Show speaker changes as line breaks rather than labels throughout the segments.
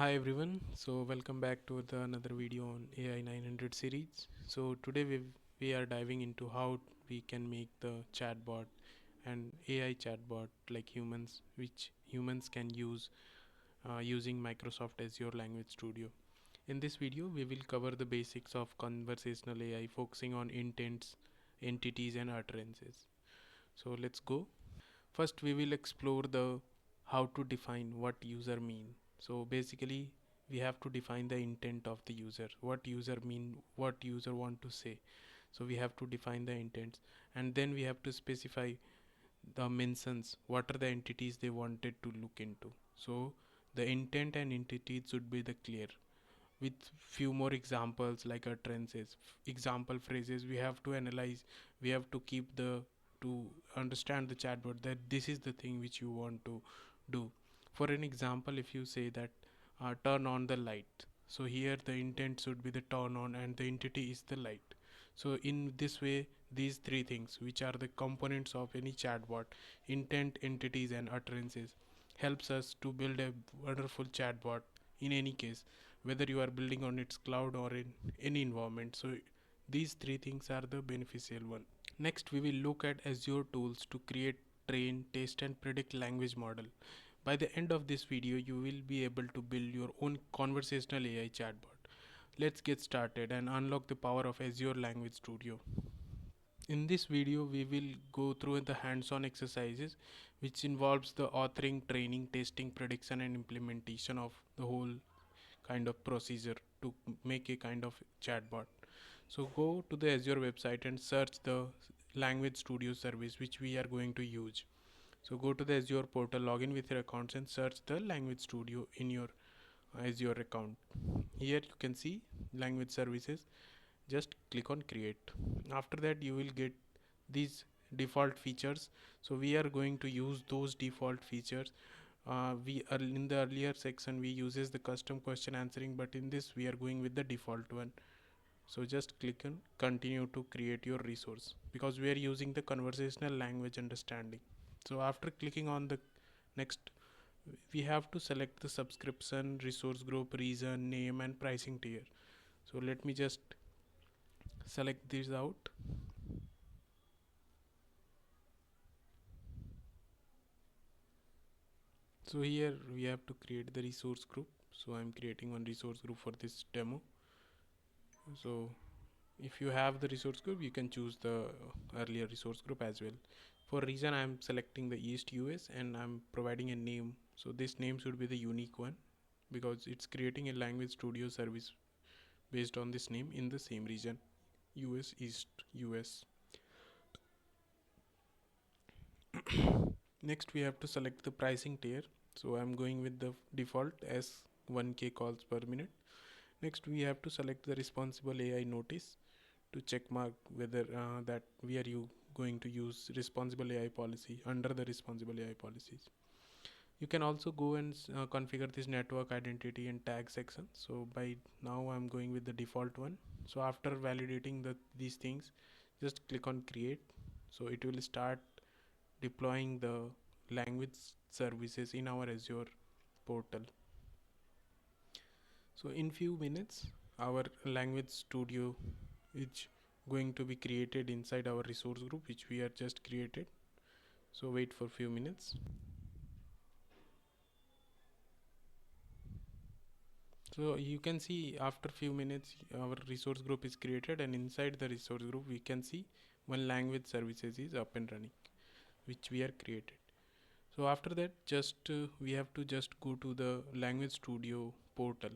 Hi everyone, so welcome back to another video on AI 900 series. So today we are diving into how we can make the chatbot and AI chatbot like humans, which humans can use using Microsoft Azure Language Studio. In this video, we will cover the basics of conversational AI, focusing on intents, entities, and utterances. So let's go. First, we will explore the how to define what user mean. So basically, we have to define the intent of the user. What user mean, what user want to say. So we have to define the intents, and then we have to specify the mentions. What are the entities they wanted to look into. So the intent and entity should be the clear. With few more examples like utterances, example phrases, we have to analyze, we have to keep the to understand the chatbot that this is the thing which you want to do. For an example, if you say that turn on the light, so here the intent should be the turn on and the entity is the light. So in this way, these three things, which are the components of any chatbot, intent, entities, and utterances, helps us to build a wonderful chatbot in any case, whether you are building on its cloud or in any environment. So these three things are the beneficial one. Next, we will look at Azure tools to create, train, test, and predict language model. By the end of this video, you will be able to build your own conversational AI chatbot. Let's get started and unlock the power of Azure Language Studio. In this video, we will go through the hands-on exercises, which involves the authoring, training, testing, prediction, and implementation of the whole kind of procedure to make a kind of chatbot. So go to the Azure website and search the Language Studio service which we are going to use. So go to the Azure portal, log in with your accounts and search the Language Studio in your Azure account. Here you can see language services. Just click on create. After that you will get these default features. So we are going to use those default features. We are in the earlier section we uses the custom question answering, but in this we are going with the default one. So just click on continue to create your resource because we are using the conversational language understanding. So after clicking on the next, we have to select the subscription, resource group, reason, name, and pricing tier. So let me just select this out. So here we have to create the resource group. So I'm creating one resource group for this demo. So if you have the resource group, you can choose the earlier resource group as well. For reason, I'm selecting the East US and I'm providing a name. So this name should be the unique one because it's creating a language studio service based on this name in the same region, US East US. Next we have to select the pricing tier. So I'm going with the default as 1K calls per minute. Next we have to select the responsible AI notice to check mark whether that we are going to use responsible AI policy under the responsible AI policies. You can also go and configure this network identity and tag section. So by now I'm going with the default one. So after validating these things, just click on create. So it will start deploying the language services in our Azure portal. So in few minutes, our language studio is going to be created inside our resource group, which we are just created. So wait for few minutes. So you can see after few minutes our resource group is created, and inside the resource group we can see one language services is up and running, which we are created. So after that, just we have to just go to the language studio portal.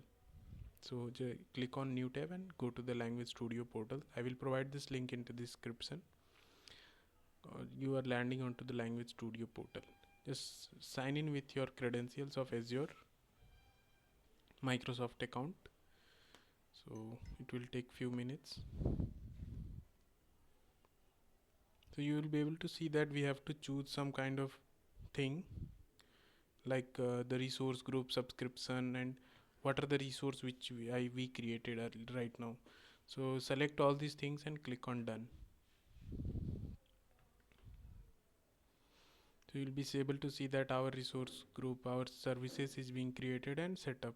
So click on new tab and go to the language studio portal. I will provide this link into the description. You are landing onto the language studio portal. Just sign in with your credentials of Azure Microsoft account. So it will take few minutes. So you will be able to see that we have to choose some kind of thing like the resource group subscription and what are the resource which we created right now. So select all these things and click on done. So you'll be able to see that our resource group, our services is being created and set up.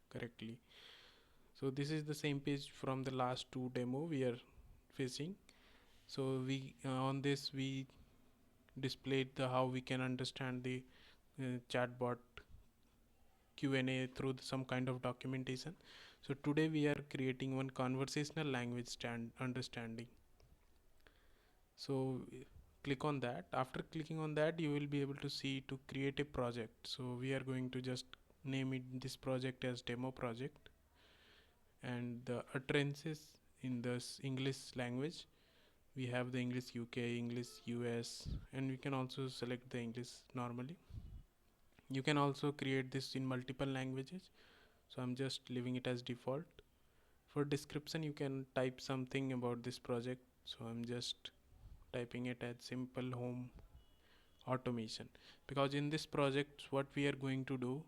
correctly. So this is the same page from the last two demo we are facing. So we on this we displayed the how we can understand the chatbot Q&A through some kind of documentation. So today we are creating one conversational language understanding. So click on that. After clicking on that, you will be able to see to create a project. So we are going to just name it this project as demo project, and the utterances in this English language, we have the English UK, English US, and we can also select the English normally. You can also create this in multiple languages, so I'm just leaving it as default. For description, you can type something about this project, so I'm just typing it as simple home automation, because in this project what we are going to do,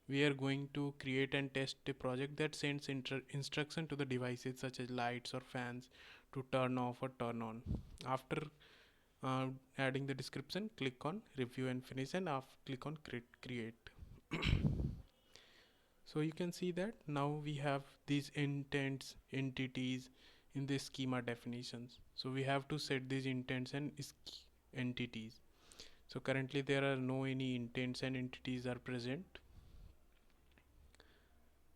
we are going to create and test a project that sends instruction to the devices such as lights or fans to turn off or turn on. After adding the description, click on review and finish, and click on create. So you can see that now we have these intents entities in the schema definitions. So we have to set these intents and entities. So currently there are no any intents and entities are present.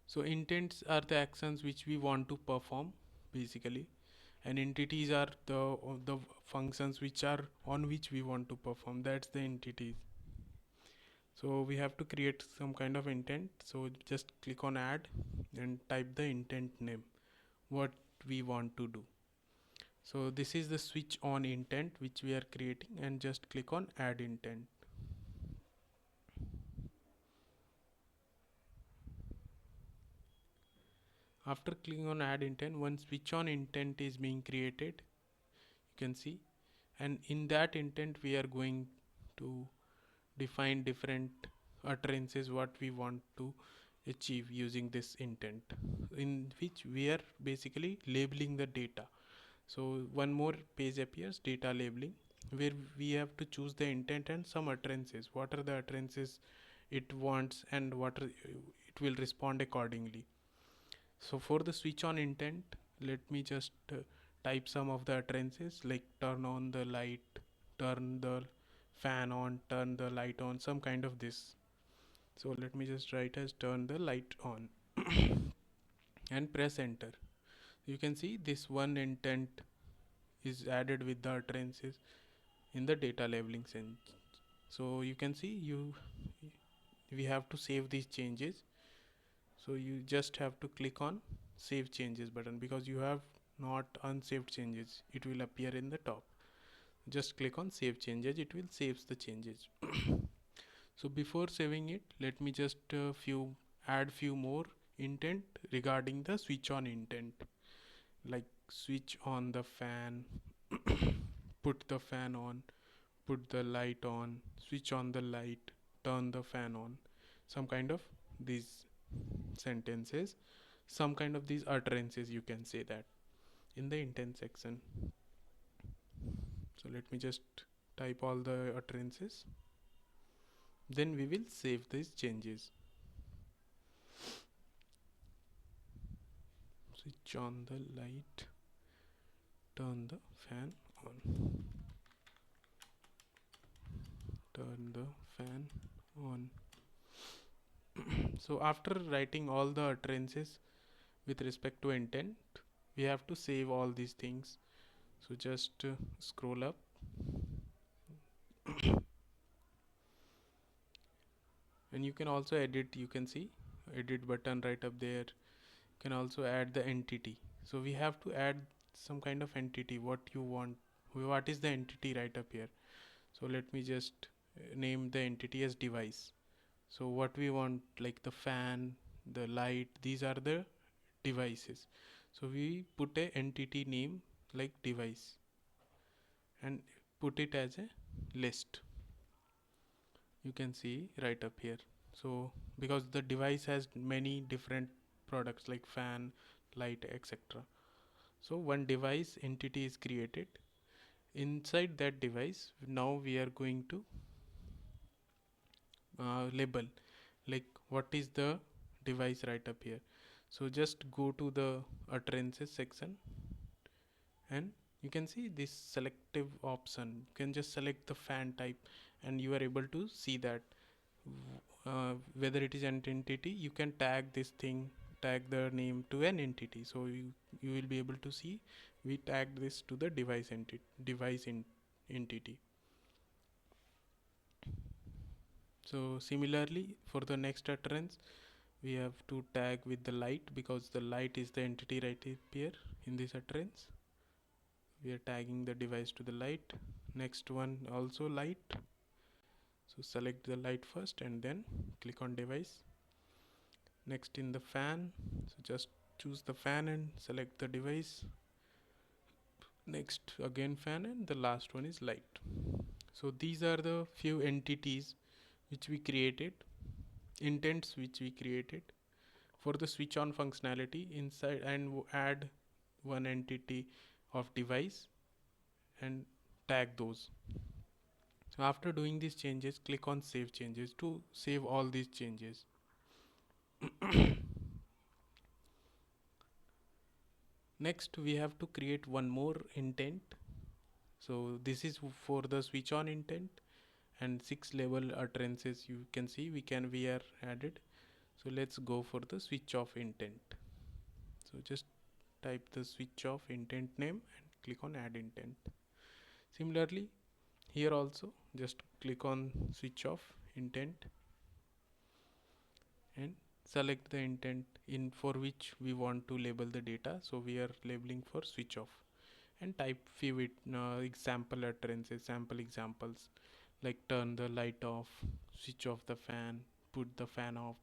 So intents are the actions which we want to perform basically, and entities are the functions which are on which we want to perform. That's the entities. So we have to create some kind of intent. So just click on add and type the intent name, what we want to do. So this is the switch on intent which we are creating, and just click on add intent. After clicking on add intent, one switch on intent is being created, you can see, and in that intent we are going to define different utterances what we want to achieve using this intent, in which we are basically labeling the data. So one more page appears, data labeling, where we have to choose the intent and some utterances, what are the utterances it wants and what it will respond accordingly. So for the switch on intent, let me just type some of the utterances like turn on the light, turn the fan on, turn the light on, some kind of this. So let me just write as turn the light on and press enter. You can see this one intent is added with the utterances in the data labeling sense. So you can see we have to save these changes. So you just have to click on save changes button, because you have not unsaved changes, it will appear in the top. Just click on save changes, it will save the changes. So before saving it, let me just add few more intent regarding the switch on intent, like switch on the fan, put the fan on, put the light on, switch on the light, turn the fan on, some kind of these sentences, some kind of these utterances, you can say that in the intent section. So let me just type all the utterances, then we will save these changes. Switch on the light, turn the fan on, turn the fan on. So after writing all the utterances with respect to intent, we have to save all these things. So just scroll up and you can also edit, you can see edit button right up there. You can also add the entity. So we have to add some kind of entity, what you want, what is the entity right up here. So let me just name the entity as device. So what we want, like the fan, the light, these are the devices. So we put a entity name like device and put it as a list, you can see right up here. So because the device has many different products like fan, light, etc. So one device entity is created. Inside that device, now we are going to label like what is the device right up here. So just go to the utterances section, and you can see this selective option. You can just select the fan type, and you are able to see that whether it is an entity. You can tag this thing, tag the name to an entity. So you will be able to see we tagged this to the entity. So similarly, for the next utterance, we have to tag with the light, because the light is the entity right here in this utterance. We are tagging the device to the light. Next one also light. So select the light first and then click on device. Next in the fan, so just choose the fan and select the device. Next again fan, and the last one is light. So these are the few entities which we created, intents which we created for the switch on functionality inside, and add one entity of device and tag those. So after doing these changes, click on save changes to save all these changes. Next we have to create one more intent. So this is for the switch on intent, and 6 level utterances you can see we are added. So let's go for the switch off intent. So just type the switch off intent name and click on add intent. Similarly, here also just click on switch off intent and select the intent in for which we want to label the data. So we are labeling for switch off, and type few example utterances, sample examples, like turn the light off, switch off the fan, put the fan off,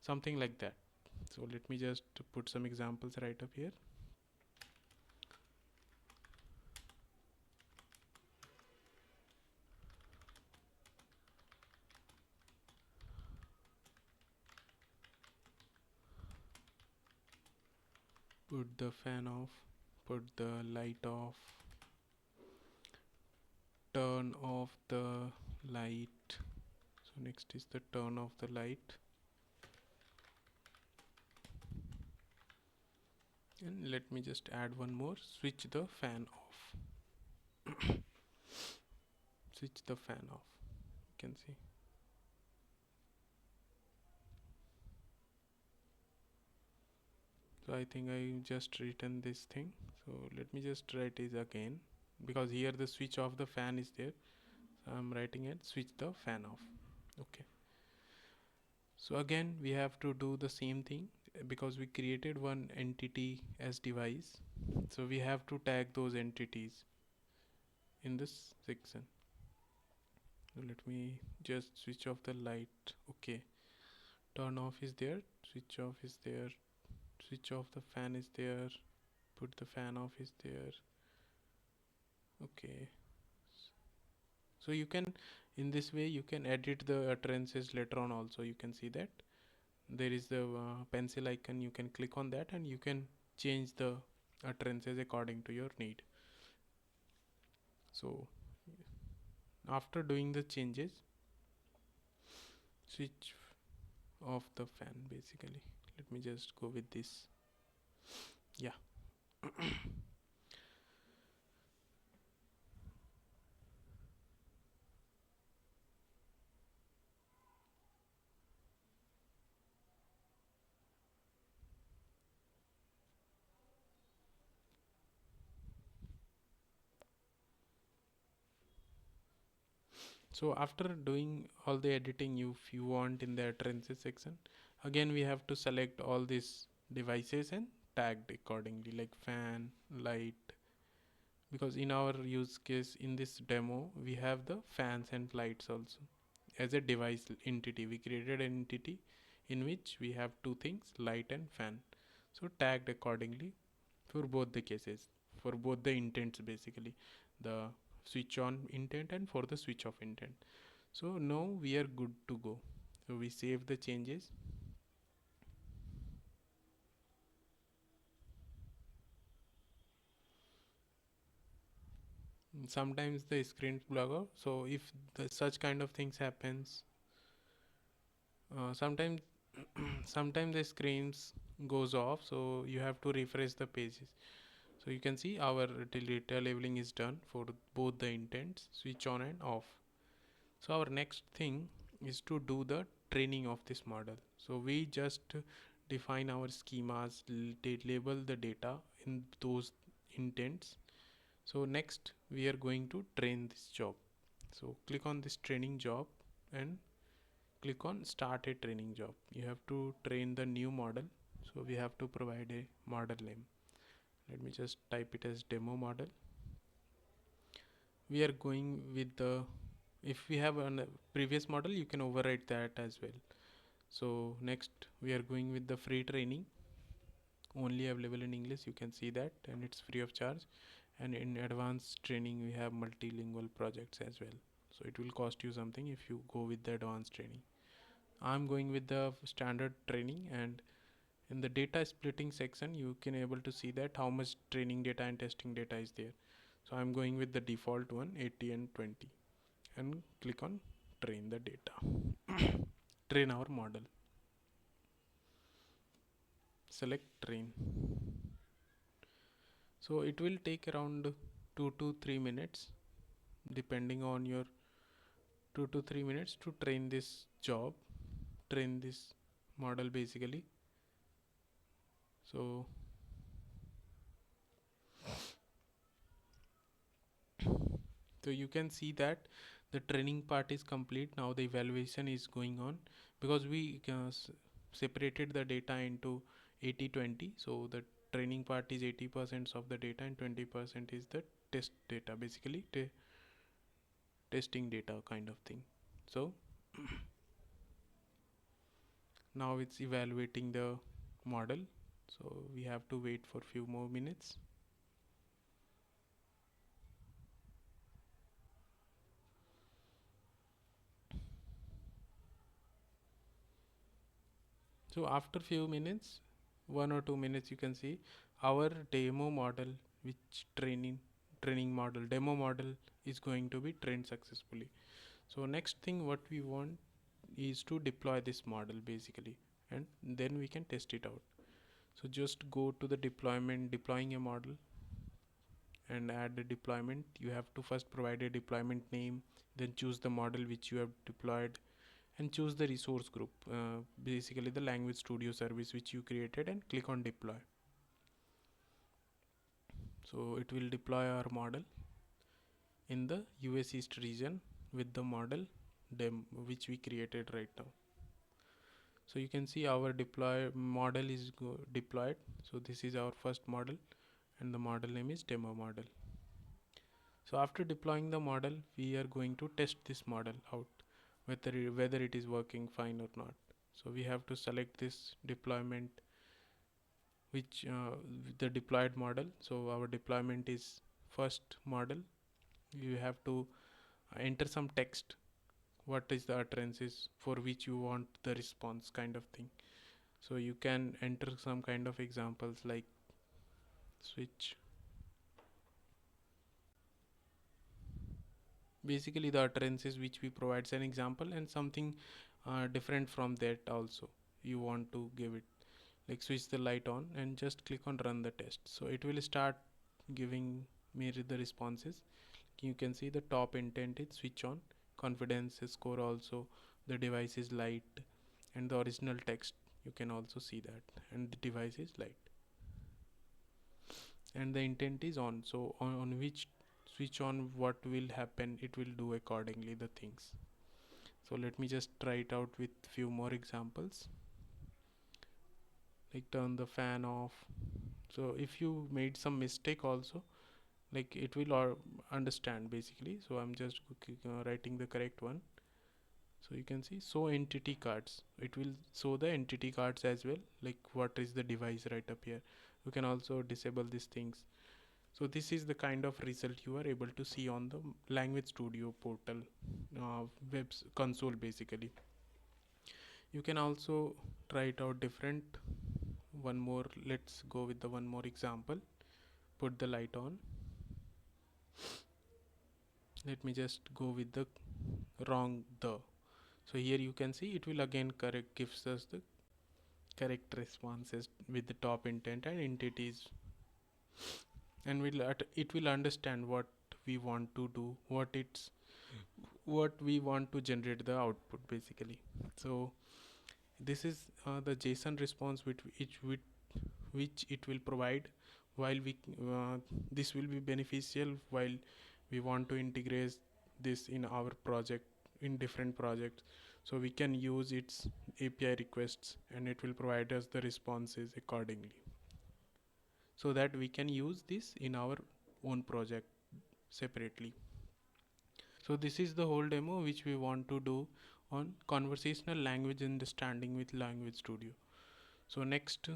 something like that. So let me just put some examples right up here. Put the fan off, put the light off, turn off the light. So next is the turn off the light, and let me just add one more, switch the fan off. Switch the fan off, you can see. So I think I just written this thing, so let me just write it again, because here the switch off the fan is there. So I'm writing it switch the fan off. Okay, so again we have to do the same thing, because we created one entity as device. So we have to tag those entities in this section. So let me just switch off the light. Okay, turn off is there, switch off is there, switch off the fan is there, put the fan off is there. Okay, so you can, in this way you can edit the utterances later on also. You can see that there is the pencil icon, you can click on that and you can change the utterances according to your need. So after doing the changes, switch off the fan basically. Let me just go with this. Yeah. So after doing all the editing if you want in the utterances section, again we have to select all these devices and tagged accordingly, like fan, light, because in our use case in this demo we have the fans and lights also as a device entity. We created an entity in which we have two things, light and fan, so tagged accordingly for both the cases, for both the intents basically, the switch on intent and for the switch off intent. So now we are good to go. So we save the changes. Sometimes the screen blog out. So if such kind of things happens, sometimes sometimes the screens goes off, so you have to refresh the pages. So you can see our data labeling is done for both the intents, switch on and off. So our next thing is to do the training of this model. So we just define our schemas, label the data in those intents. So next we are going to train this job. So click on this training job and click on start a training job. You have to train the new model, so we have to provide a model name. Let me just type it as demo model. We are going with the, if we have a previous model, you can overwrite that as well. So next we are going with the free training, only available in English, you can see that, and it's free of charge. And in advanced training we have multilingual projects as well, so it will cost you something if you go with the advanced training. I'm going with the standard training, and in the data splitting section you can able to see that how much training data and testing data is there. So I'm going with the default one, 80 and 20, and click on train the data. Train our model, select train. So it will take around 2 to 3 minutes, depending on your, 2 to 3 minutes to train this job, train this model basically. So you can see that the training part is complete. Now the evaluation is going on, because we separated the data into 80-20. So the training part is 80% of the data and 20% is the test data, basically testing data kind of thing. So now it's evaluating the model, so we have to wait for few more minutes. So after few minutes, 1 or 2 minutes, you can see our demo model, which training model, demo model is going to be trained successfully. So next thing what we want is to deploy this model basically, and then we can test it out. So just go to the deploying a model, and add the deployment. You have to first provide a deployment name, then choose the model which you have deployed, and choose the resource group, basically the language studio service which you created, and click on deploy. So it will deploy our model in the US East region with the model which we created right now. So you can see our deploy model is deployed. So this is our first model, and the model name is demo model. So after deploying the model, we are going to test this model out, whether it is working fine or not. So we have to select this deployment, which the deployed model. So our deployment is first model. You have to enter some text, what is the utterances for which you want the response kind of thing. So you can enter some kind of examples like switch. Basically the utterances which we provides an example, and something different from that also you want to give it, like switch the light on, and just click on run the test. So it will start giving me the responses. You can see the top intent is switch on, confidence score also, the device is light, and the original text you can also see that, and the device is light, and the intent is on. So on which switch on, what will happen, it will do accordingly the things. So let me just try it out with few more examples, like turn the fan off. So if you made some mistake also, like it will understand basically. So I'm just writing the correct one. So you can see show entity cards, it will show the entity cards as well, like what is the device right up here. You can also disable these things. So this is the kind of result you are able to see on the language studio portal, web console basically. You can also try it out different. One more, let's go with the one more example. Put the light on. Let me just go with the wrong the. So here you can see it will again correct, gives us the correct responses with the top intent and entities, and it will understand what we want to do, what we want to generate the output basically. So this is the JSON response which it will provide while we this will be beneficial while we want to integrate this in our project, in different projects. So we can use its API requests and it will provide us the responses accordingly, so that we can use this in our own project separately. So this is the whole demo which we want to do on conversational language understanding with Language Studio. So next,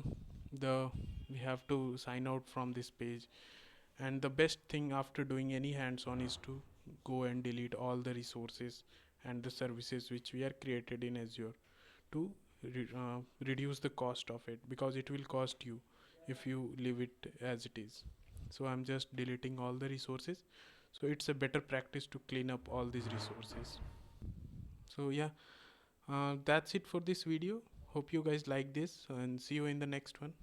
the we have to sign out from this page, and the best thing after doing any hands-on is to go and delete all the resources and the services which we are created in Azure to reduce the cost of it, because it will cost you if you leave it as it is. So I'm just deleting all the resources, so it's a better practice to clean up all these resources. So yeah, that's it for this video. Hope you guys like this, and see you in the next one.